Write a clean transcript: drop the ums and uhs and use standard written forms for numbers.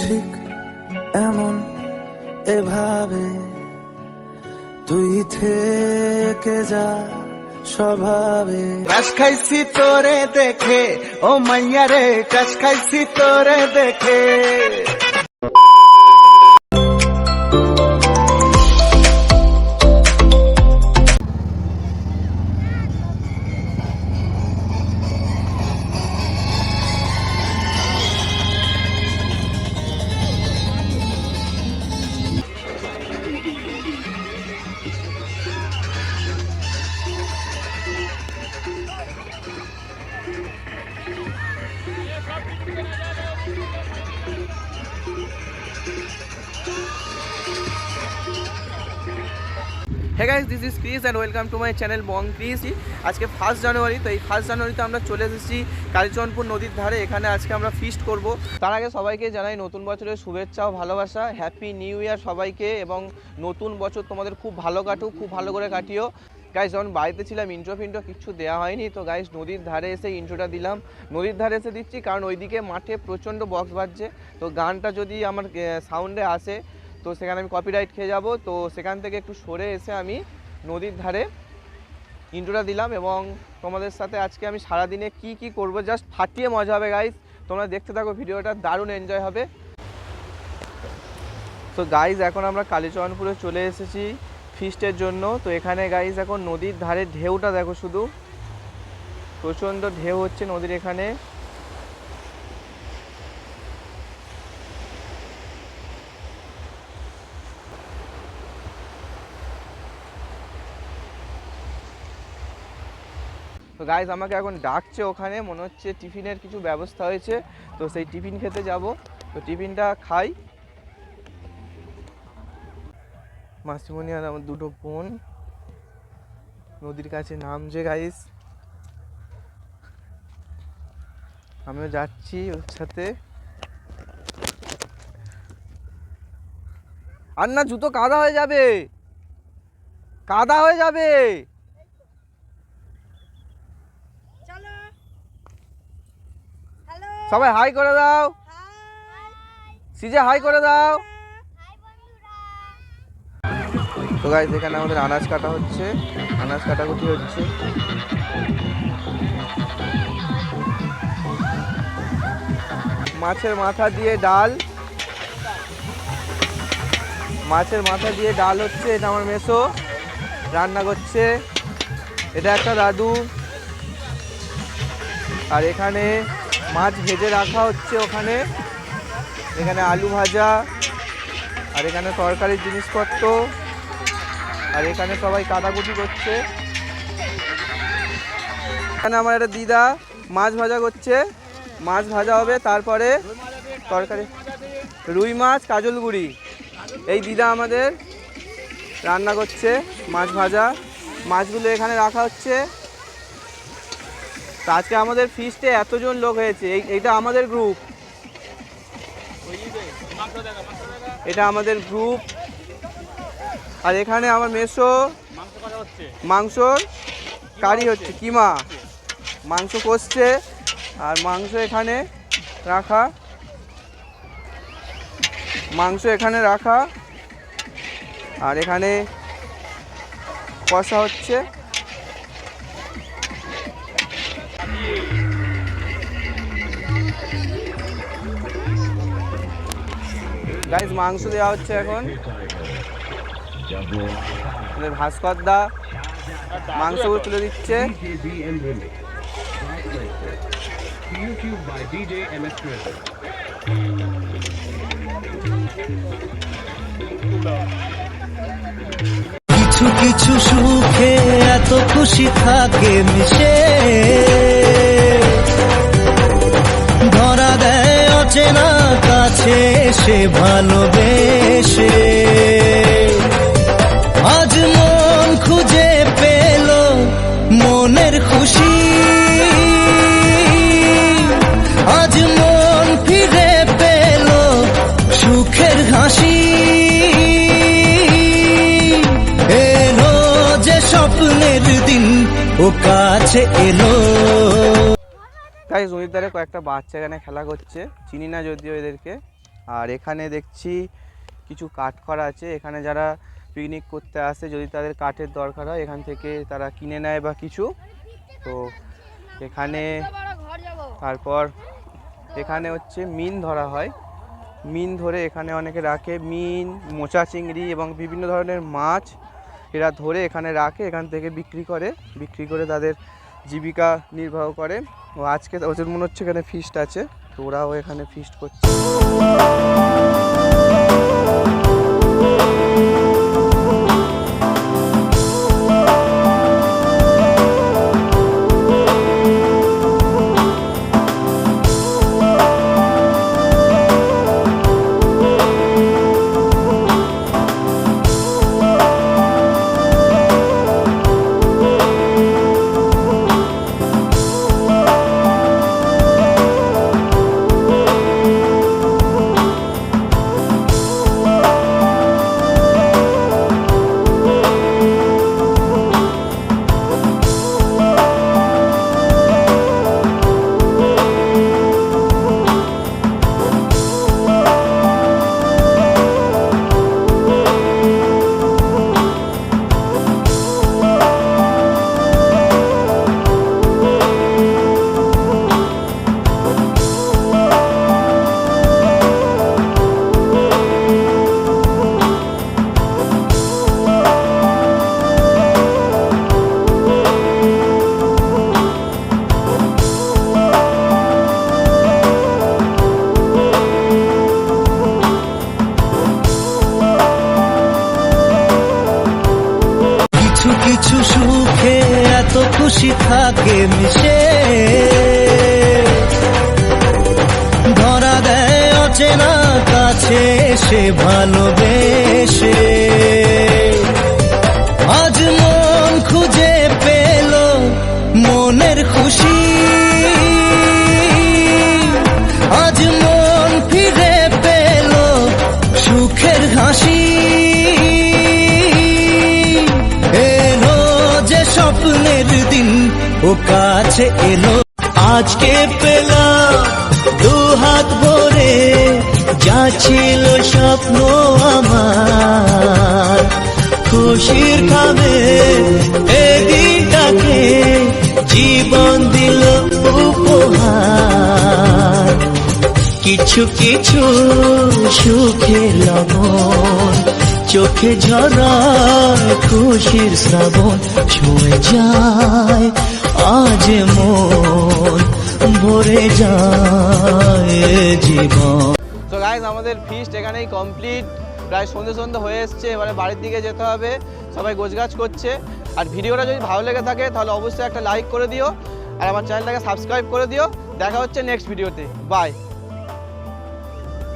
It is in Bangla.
ঠিক এমন এভাবে তুই থেকে যা স্বভাবে। কাশ খাইছি তোরে দেখে ও মাইয়া রে, কাশ খাইছি তোরে দেখে। Hey guys, this is Chris and welcome to my channel Bong Chris। আজকে 1 জানুয়ারি, তো এই 1 জানুয়ারিতে আমরা চলে এসেছি কালীচরণপুর নদীর ধারে। এখানে আজকে আমরা ফিস্ট করব। তার আগে সবাইকে জানাই নতুন বছরের শুভেচ্ছা ও ভালোবাসা। হ্যাপি নিউ ইয়ার সবাইকে, এবং নতুন বছর তোমাদের খুব ভালো কাটুক, খুব ভালো করে কাটিও। গাইজ যখন বাড়িতে ছিলাম ইন্ট্রো কিছু দেওয়া হয়নি, তো গাইজ নদীর ধারে এসে ইন্ট্রোটা দিলাম। নদীর ধারে এসে দিচ্ছি কারণ ওইদিকে মাঠে প্রচণ্ড বক্স বাজছে, তো গানটা যদি আমার সাউন্ডে আসে তো সেখানে আমি কপিরাইট খেয়ে যাব। তো সেখান থেকে একটু সরে এসে আমি নদীর ধারে ইন্ট্রোটা দিলাম, এবং তোমাদের সাথে আজকে আমি সারাদিনে কি করব জাস্ট ফাটিয়ে মজা হবে গাইজ। তোমরা দেখতে থাকো ভিডিওটা, দারুণ এনজয় হবে। তো গাইজ এখন আমরা কালীচরণপুরে চলে এসেছি ফিস্টের জন্য। তো এখানে গাইজ এখন নদীর ধারে ঢেউটা দেখো, শুধু প্রচণ্ড ঢেউ হচ্ছে নদীর এখানে। তো গাইজ আমাকে এখন ডাকছে ওখানে, মনে হচ্ছে টিফিনের কিছু ব্যবস্থা হয়েছে, তো সেই টিফিন খেতে যাব। তো টিফিনটা খাই। মাসিমণি আর আমার দুটো বোন নদীর কাছে নামছে গাইজ, আমিও যাচ্ছি ওর সাথে। আর না, জুতো কাদা হয়ে যাবে, কাদা হয়ে যাবে। সবাই হাই করে দাও, সিজে হাই করে দাও। তো গাইস এখানে আমাদের আনাজ কাটা হচ্ছে, আনাজ কাটাকুটি হচ্ছে। মাছের মাথা দিয়ে ডাল, মাছের মাথা দিয়ে ডাল হচ্ছে। এটা আমার মেসো রান্না করছে, এটা একটা দাদু। আর এখানে মাছ ভেজে রাখা হচ্ছে ওখানে, এখানে আলু ভাজা, আর এখানে তরকারির জিনিসপত্র, আর এখানে সবাই কাটাকুটি করছে। এখানে আমার একটা দিদা মাছ ভাজা করছে, মাছ ভাজা হবে, তারপরে তরকারি। রুই মাছ কাজলগুড়ি, এই দিদা আমাদের রান্না করছে মাছ ভাজা। মাছগুলো এখানে রাখা হচ্ছে। তো আজকে আমাদের ফিস্টে এতজন লোক হয়েছে, এইটা আমাদের গ্রুপ, এটা আমাদের গ্রুপ। আর এখানে আমার মেসো মাংস কারি হচ্ছে, কিমা মাংস কষছে, আর মাংস এখানে রাখা, মাংস এখানে রাখা, আর এখানে কষা হচ্ছে। গাইস মাংস দেওয়া হচ্ছে এখন, ভাস্কর দা মাংসগুলো তুলে দিচ্ছে। কিছু কিছু সুখে এত খুশি থাকে মিশে, ধরা দেয় অচেনা কাছে সে ভালোবেসে। আজ মন খুঁজে পেল মনের খুশি, আজ মন ফিরে পেল সুখের হাসি। এলো যে স্বপ্নের দিন ও কাছে এলো। গাইস নদীর ধারে কয়েকটা বাচ্চা এখানে খেলা করছে, চিনি না যদিও এদেরকে। আর এখানে দেখছি কিছু কাঠ করা আছে, এখানে যারা পিকনিক করতে আসে যদি তাদের কাঠের দরকার হয় এখান থেকে তারা কিনে নেয় বা কিছু। তো এখানে তারপর এখানে হচ্ছে মিন ধরা হয়, মিন ধরে এখানে অনেকে রাখে, মিন, মোচা চিংড়ি এবং বিভিন্ন ধরনের মাছ এরা ধরে এখানে রাখে, এখান থেকে বিক্রি করে তাদের জীবিকা নির্বাহ করে। ও আজকে ওদের মনে হচ্ছে এখানে ফিস্ট আছে, তো ওরাও এখানে ফিস্ট করছে। কিছু সুখে এত খুশি থাকে মিশে, ধরা দেয় অচেনা কাছে সে ভালোবেসে। আজ মন খুঁজে পেল মনের খুশি, আজ মন ফিরে পেল সুখের হাসি। স্বপ্নের দিন ও কাছে এলো, আজকে পেলাম দু হাত ভরে যা ছিল স্বপ্ন আমার। খুশির খাবে এদিনটাকে জীবন দিল উপহার। কিছু কিছু সুখের লবণ চোখে ঝরায় খুশির শ্রাবণ, ছুঁয়ে যায় আজ মন, ভরে যায় জীবন। তো গাইস আমাদের ফিস্ট এখানেই কমপ্লিট, প্রায় সন্ধ্যে হয়ে এসছে, এবারে বাড়ির দিকে যেতে হবে, সবাই গোছগাছ করছে। আর ভিডিওটা যদি ভালো লেগে থাকে তাহলে অবশ্যই একটা লাইক করে দিও, আর আমার চ্যানেলটাকে সাবস্ক্রাইব করে দিও। দেখা হচ্ছে নেক্সট ভিডিওতে, বাই।